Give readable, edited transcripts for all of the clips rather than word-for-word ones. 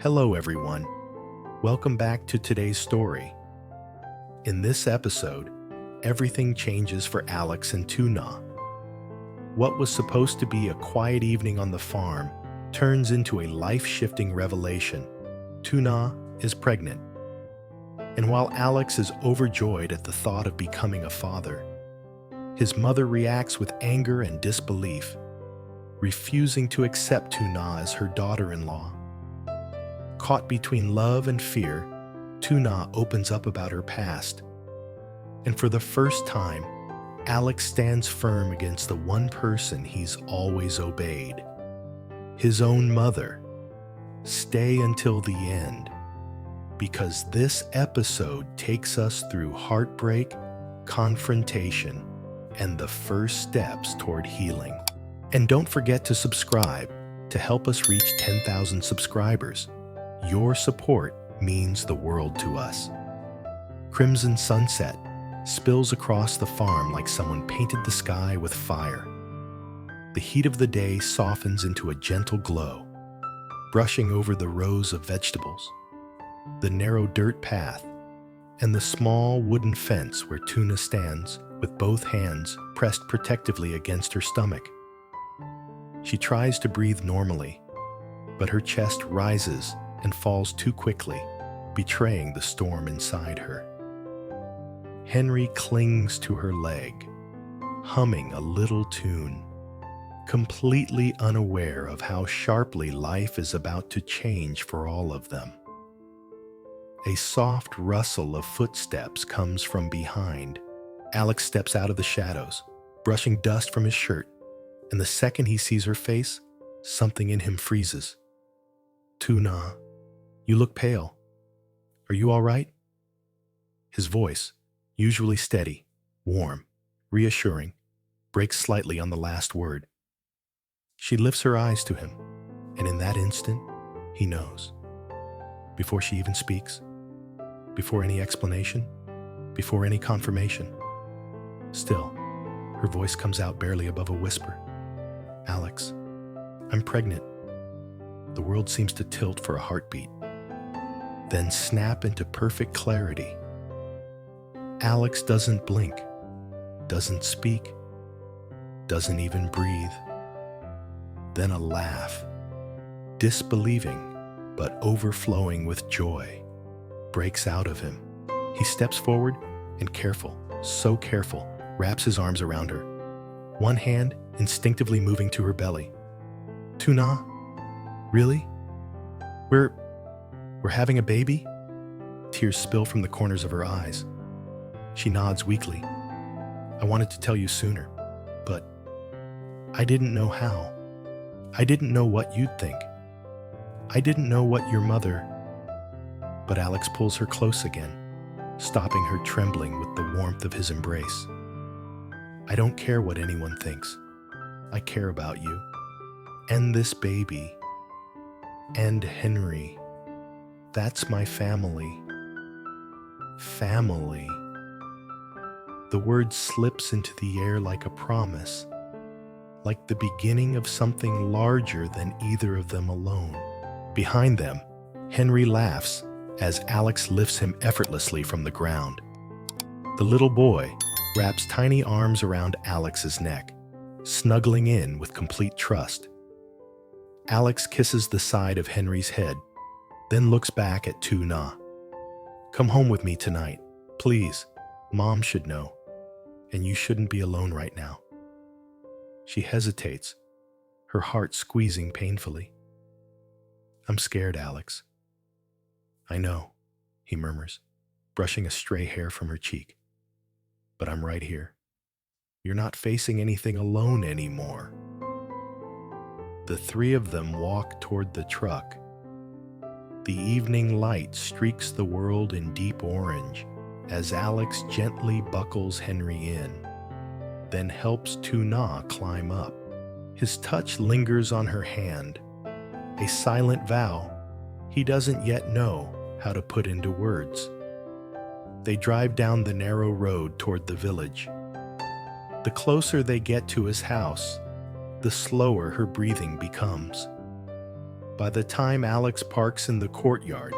Hello, everyone. Welcome back to today's story. In this episode, everything changes for Alex and Tuna. What was supposed to be a quiet evening on the farm turns into a life-shifting revelation. Tuna is pregnant. And while Alex is overjoyed at the thought of becoming a father, his mother reacts with anger and disbelief, refusing to accept Tuna as her daughter-in-law. Caught between love and fear, Tuna opens up about her past. And for the first time, Alex stands firm against the one person he's always obeyed. His own mother. Stay until the end, because this episode takes us through heartbreak, confrontation, and the first steps toward healing. And don't forget to subscribe to help us reach 10,000 subscribers. Your support means the world to us. Crimson sunset spills across the farm like someone painted the sky with fire. The heat of the day softens into a gentle glow, brushing over the rows of vegetables, the narrow dirt path, and the small wooden fence where Tuna stands with both hands pressed protectively against her stomach. She tries to breathe normally, but her chest rises and falls too quickly, betraying the storm inside her. Henry clings to her leg, humming a little tune, completely unaware of how sharply life is about to change for all of them. A soft rustle of footsteps comes from behind. Alex steps out of the shadows, brushing dust from his shirt, and the second he sees her face, something in him freezes. Tuna, you look pale. Are you all right? His voice, usually steady, warm, reassuring, breaks slightly on the last word. She lifts her eyes to him, and in that instant, he knows. Before she even speaks, before any explanation, before any confirmation. Still, her voice comes out barely above a whisper. Alex, I'm pregnant. The world seems to tilt for a heartbeat, then snap into perfect clarity. Alex doesn't blink, doesn't speak, doesn't even breathe. Then a laugh, disbelieving but overflowing with joy, breaks out of him. He steps forward and careful, so careful, wraps his arms around her, one hand instinctively moving to her belly. Tuna, really? We're having a baby? Tears spill from the corners of her eyes. She nods weakly. I wanted to tell you sooner, but I didn't know how. I didn't know what you'd think. I didn't know what your mother... But Alex pulls her close again, stopping her trembling with the warmth of his embrace. I don't care what anyone thinks. I care about you. And this baby. And Henry. That's my family. Family. The word slips into the air like a promise, like the beginning of something larger than either of them alone. Behind them, Henry laughs as Alex lifts him effortlessly from the ground. The little boy wraps tiny arms around Alex's neck, snuggling in with complete trust. Alex kisses the side of Henry's head, then looks back at Tuna. Come home with me tonight, please. Mom should know, and you shouldn't be alone right now. She hesitates, her heart squeezing painfully. I'm scared, Alex. I know, he murmurs, brushing a stray hair from her cheek. But I'm right here. You're not facing anything alone anymore. The three of them walk toward the truck. The evening light streaks the world in deep orange as Alex gently buckles Henry in, then helps Tuna climb up. His touch lingers on her hand, a silent vow he doesn't yet know how to put into words. They drive down the narrow road toward the village. The closer they get to his house, the slower her breathing becomes. By the time Alex parks in the courtyard,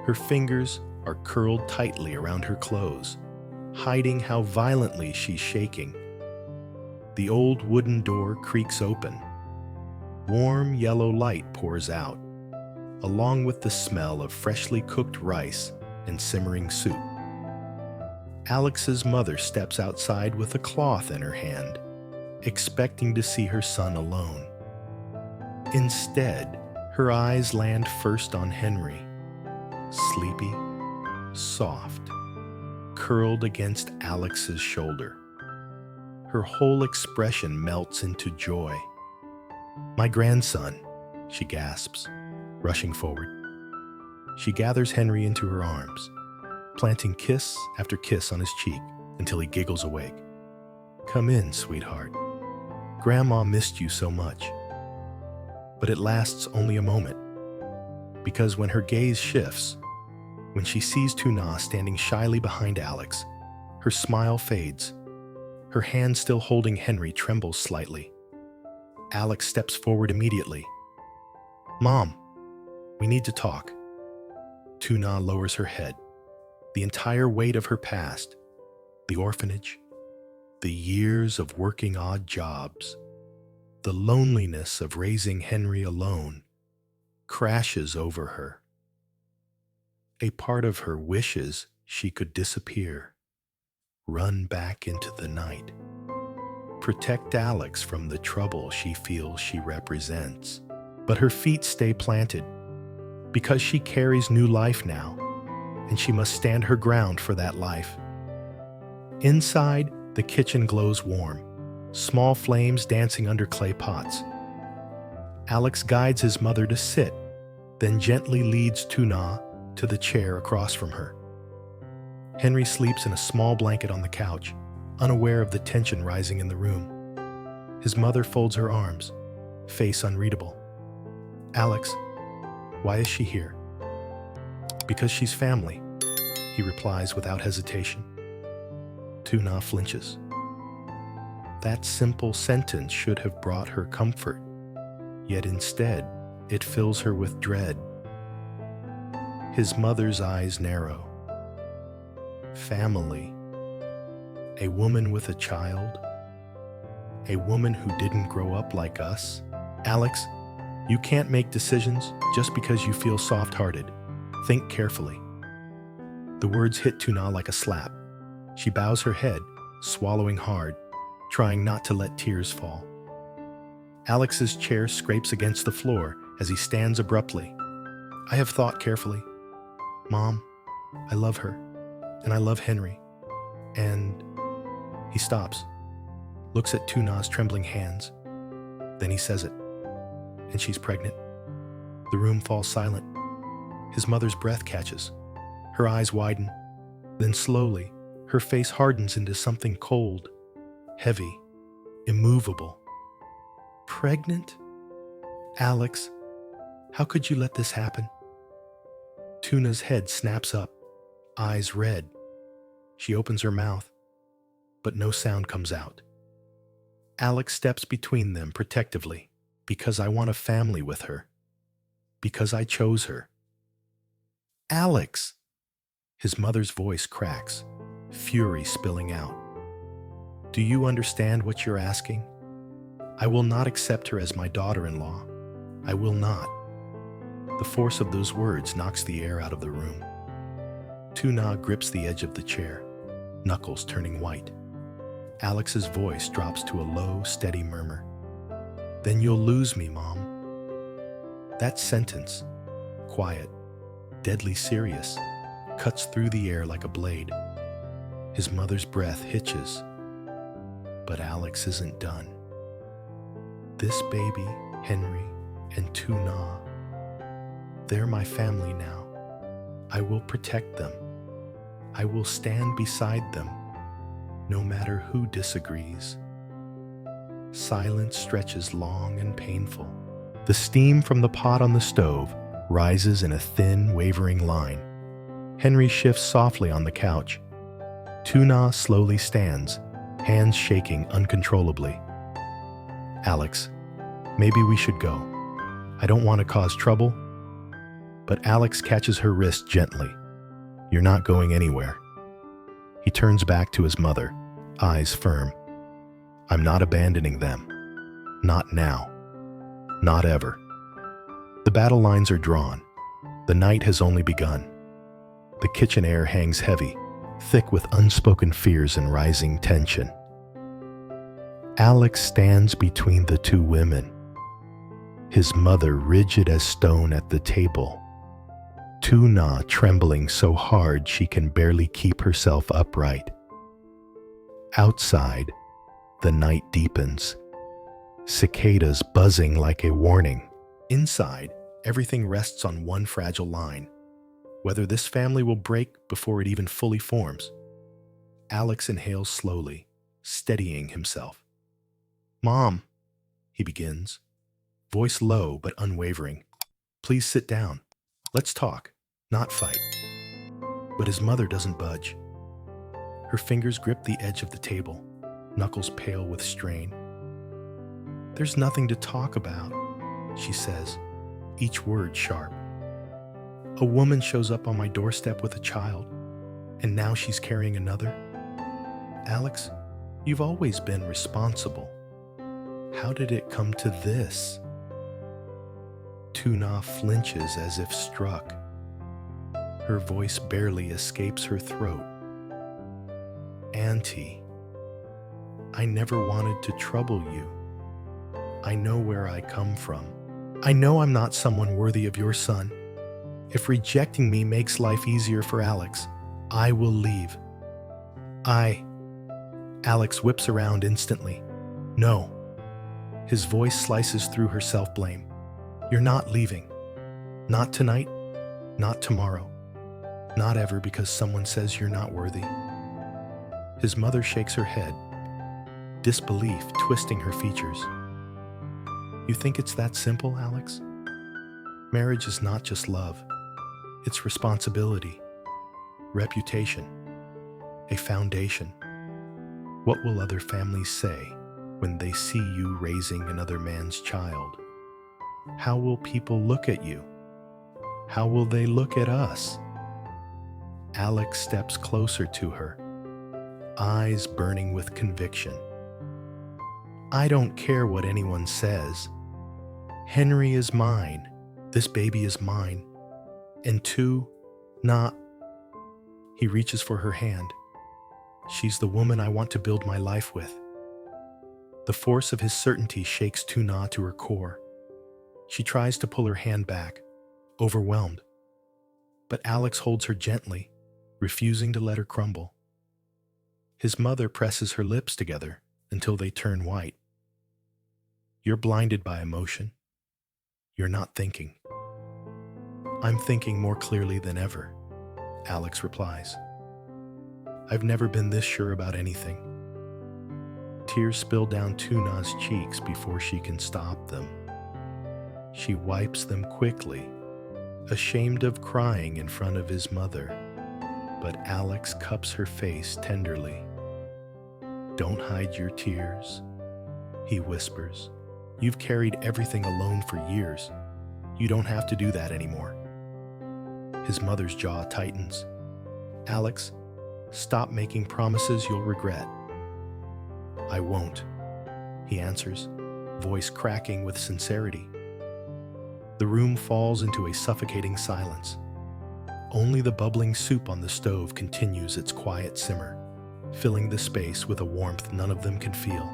her fingers are curled tightly around her clothes, hiding how violently she's shaking. The old wooden door creaks open. Warm yellow light pours out, along with the smell of freshly cooked rice and simmering soup. Alex's mother steps outside with a cloth in her hand, expecting to see her son alone. Instead, her eyes land first on Henry, sleepy, soft, curled against Alex's shoulder. Her whole expression melts into joy. "My grandson," she gasps, rushing forward. She gathers Henry into her arms, planting kiss after kiss on his cheek until he giggles awake. "Come in, sweetheart. Grandma missed you so much." But it lasts only a moment, because when her gaze shifts, when she sees Tuna standing shyly behind Alex, her smile fades. Her hand still holding Henry trembles slightly. Alex steps forward immediately. "Mom, we need to talk." Tuna lowers her head. The entire weight of her past, the orphanage, the years of working odd jobs, the loneliness of raising Henry alone, crashes over her. A part of her wishes she could disappear, run back into the night, protect Alex from the trouble she feels she represents. But her feet stay planted, because she carries new life now, and she must stand her ground for that life. Inside, the kitchen glows warm, small flames dancing under clay pots. Alex guides his mother to sit, then gently leads Tuna to the chair across from her. Henry sleeps in a small blanket on the couch, unaware of the tension rising in the room. His mother folds her arms, face unreadable. "Alex, why is she here?" "Because she's family," he replies without hesitation. Tuna flinches. That simple sentence should have brought her comfort, yet instead, it fills her with dread. His mother's eyes narrow. Family. A woman with a child? A woman who didn't grow up like us? "Alex, you can't make decisions just because you feel soft-hearted. Think carefully." The words hit Tuna like a slap. She bows her head, swallowing hard, trying not to let tears fall. Alex's chair scrapes against the floor as he stands abruptly. "I have thought carefully. Mom, I love her, and I love Henry, and..." He stops, looks at Tuna's trembling hands. Then he says it, and she's pregnant. The room falls silent. His mother's breath catches. Her eyes widen. Then slowly, her face hardens into something cold, heavy, immovable. "Pregnant? Alex, how could you let this happen?" Tuna's head snaps up, eyes red. She opens her mouth, but no sound comes out. Alex steps between them protectively. "Because I want a family with her. Because I chose her." "Alex!" His mother's voice cracks, fury spilling out. "Do you understand what you're asking? I will not accept her as my daughter-in-law. I will not." The force of those words knocks the air out of the room. Tuna grips the edge of the chair, knuckles turning white. Alex's voice drops to a low, steady murmur. "Then you'll lose me, Mom." That sentence, quiet, deadly serious, cuts through the air like a blade. His mother's breath hitches. But Alex isn't done. "This baby, Henry, and Tuna, they're my family now. I will protect them. I will stand beside them, no matter who disagrees." Silence stretches long and painful. The steam from the pot on the stove rises in a thin, wavering line. Henry shifts softly on the couch. Tuna slowly stands, hands shaking uncontrollably. "Alex, maybe we should go. I don't want to cause trouble. But Alex catches her wrist gently. You're not going anywhere. He turns back to his mother, eyes firm. I'm not abandoning them. Not now. Not ever. The battle lines are drawn. The night has only begun. The kitchen air hangs heavy, thick with unspoken fears and rising tension. Alex stands between the two women, his mother rigid as stone at the table, Tuna trembling so hard she can barely keep herself upright. Outside, the night deepens, cicadas buzzing like a warning. Inside, everything rests on one fragile line. Whether this family will break before it even fully forms. Alex inhales slowly, steadying himself. Mom, he begins, voice low but unwavering. Please sit down. Let's talk, not fight. But his mother doesn't budge. Her fingers grip the edge of the table, knuckles pale with strain. There's nothing to talk about, she says, each word sharp. A woman shows up on my doorstep with a child, and now she's carrying another. Alex, you've always been responsible. How did it come to this? Tuna flinches as if struck. Her voice barely escapes her throat. Auntie, I never wanted to trouble you. I know where I come from. I know I'm not someone worthy of your son. If rejecting me makes life easier for Alex, I will leave. Alex whips around instantly. No. His voice slices through her self-blame. You're not leaving. Not tonight, not tomorrow, not ever because someone says you're not worthy. His mother shakes her head, disbelief twisting her features. You think it's that simple, Alex? Marriage is not just love. It's responsibility, reputation, a foundation. What will other families say when they see you raising another man's child? How will people look at you? How will they look at us? Alex steps closer to her, eyes burning with conviction. I don't care what anyone says. Henry is mine. This baby is mine. And not. He reaches for her hand. She's the woman I want to build my life with. The force of his certainty shakes Tuna to her core. She tries to pull her hand back, overwhelmed. But Alex holds her gently, refusing to let her crumble. His mother presses her lips together until they turn white. You're blinded by emotion. You're not thinking. I'm thinking more clearly than ever, Alex replies. I've never been this sure about anything. Tears spill down Tuna's cheeks before she can stop them. She wipes them quickly, ashamed of crying in front of his mother. But Alex cups her face tenderly. Don't hide your tears, he whispers. You've carried everything alone for years. You don't have to do that anymore. His mother's jaw tightens. Alex, stop making promises you'll regret. I won't, he answers, voice cracking with sincerity. The room falls into a suffocating silence. Only the bubbling soup on the stove continues its quiet simmer, filling the space with a warmth none of them can feel.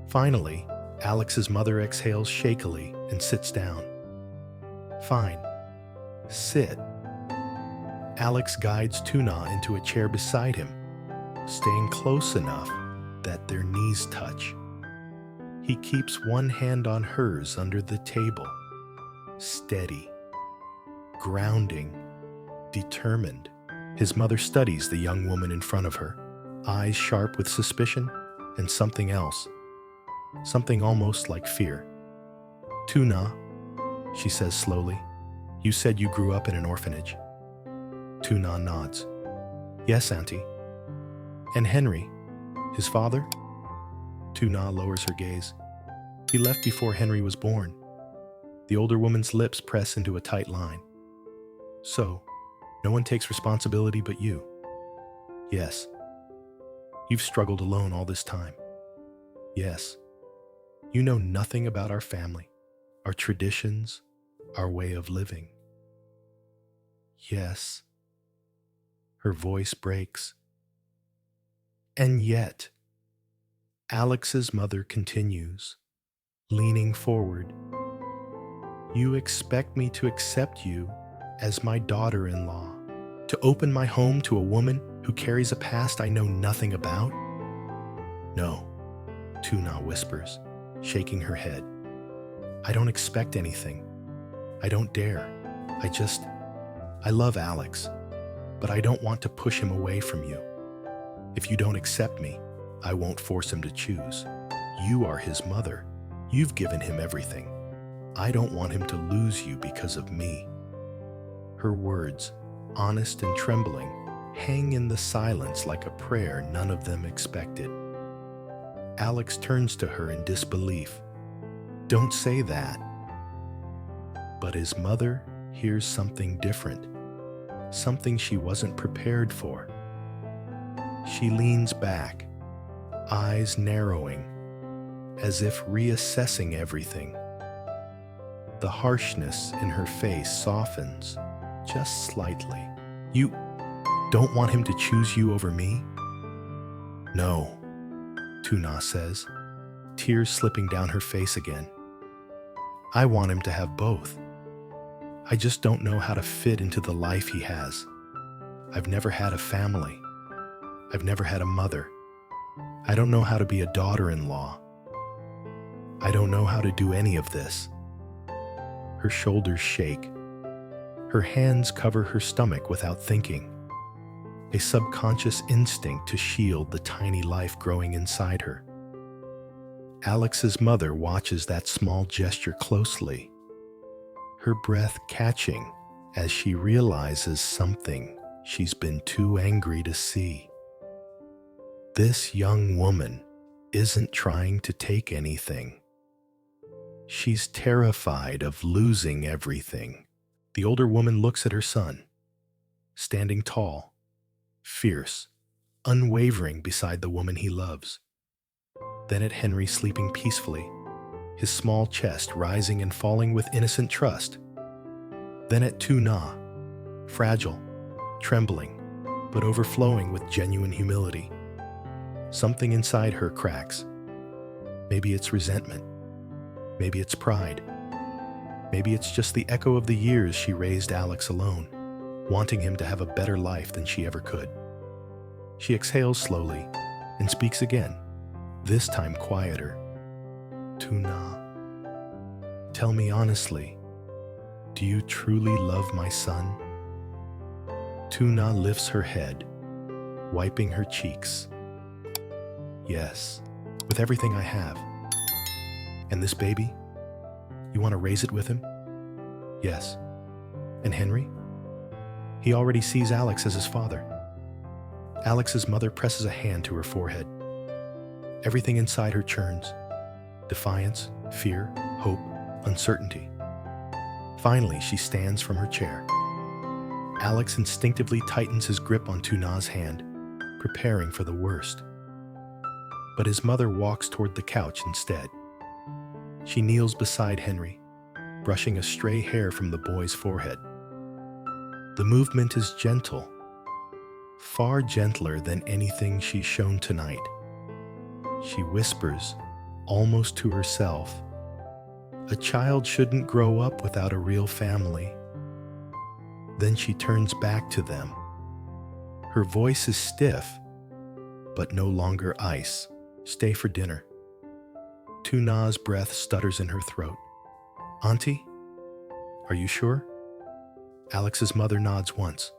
Finally, Alex's mother exhales shakily and sits down. Fine. Sit. Alex guides Tuna into a chair beside him, staying close enough that their knees touch. He keeps one hand on hers under the table, steady, grounding, determined. His mother studies the young woman in front of her, eyes sharp with suspicion and something else, something almost like fear. Tuna, she says slowly, you said you grew up in an orphanage. Tuna nods. Yes, Auntie. And Henry, his father? Tuna lowers her gaze. He left before Henry was born. The older woman's lips press into a tight line. So, no one takes responsibility but you. Yes. You've struggled alone all this time. Yes. You know nothing about our family, our traditions, our way of living. Yes. Her voice breaks. And yet, Alex's mother continues, leaning forward. You expect me to accept you as my daughter-in-law, to open my home to a woman who carries a past I know nothing about? No, Tuna whispers, shaking her head. I don't expect anything. I don't dare. I love Alex, but I don't want to push him away from you. If you don't accept me, I won't force him to choose. You are his mother. You've given him everything. I don't want him to lose you because of me. Her words, honest and trembling, hang in the silence like a prayer none of them expected. Alex turns to her in disbelief. Don't say that. But his mother hears something different, something she wasn't prepared for. She leans back, eyes narrowing, as if reassessing everything. The harshness in her face softens, just slightly. You don't want him to choose you over me? No, Tuna says, tears slipping down her face again. I want him to have both. I just don't know how to fit into the life he has. I've never had a family. I've never had a mother. I don't know how to be a daughter-in-law. I don't know how to do any of this. Her shoulders shake. Her hands cover her stomach without thinking, a subconscious instinct to shield the tiny life growing inside her. Alex's mother watches that small gesture closely, her breath catching as she realizes something she's been too angry to see. This young woman isn't trying to take anything. She's terrified of losing everything. The older woman looks at her son, standing tall, fierce, unwavering beside the woman he loves. Then at Henry sleeping peacefully, his small chest rising and falling with innocent trust. Then at Tuna, fragile, trembling, but overflowing with genuine humility. Something inside her cracks. Maybe it's resentment. Maybe it's pride. Maybe it's just the echo of the years she raised Alex alone, wanting him to have a better life than she ever could. She exhales slowly and speaks again, this time quieter. Tuna, tell me honestly, do you truly love my son? Tuna lifts her head, wiping her cheeks. Yes, with everything I have. And this baby? You want to raise it with him? Yes. And Henry? He already sees Alex as his father. Alex's mother presses a hand to her forehead. Everything inside her churns. Defiance, fear, hope, uncertainty. Finally, she stands from her chair. Alex instinctively tightens his grip on Tuna's hand, preparing for the worst. But his mother walks toward the couch instead. She kneels beside Henry, brushing a stray hair from the boy's forehead. The movement is gentle, far gentler than anything she's shown tonight. She whispers, almost to herself, a child shouldn't grow up without a real family. Then she turns back to them. Her voice is stiff, but no longer ice. Stay for dinner. Tuna's breath stutters in her throat. Auntie? Are you sure? Alex's mother nods once.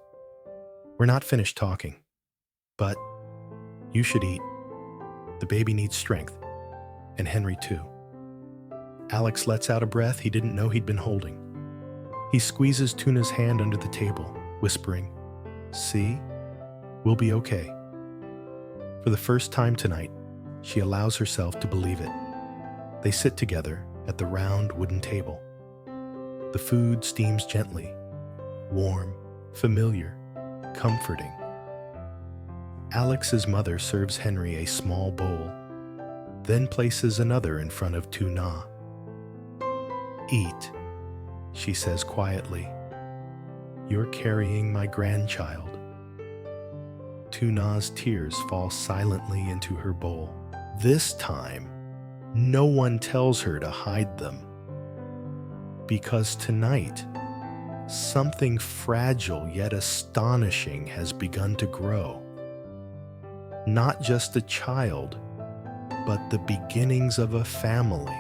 We're not finished talking, but you should eat. The baby needs strength, and Henry too. Alex lets out a breath he didn't know he'd been holding. He squeezes Tuna's hand under the table, whispering, See? We'll be okay. For the first time tonight, she allows herself to believe it. They sit together at the round wooden table. The food steams gently, warm, familiar, comforting. Alex's mother serves Henry a small bowl, then places another in front of Tuna. "Eat," she says quietly. "You're carrying my grandchild." Tuna's tears fall silently into her bowl. This time, no one tells her to hide them. Because tonight, something fragile yet astonishing has begun to grow. Not just a child, but the beginnings of a family.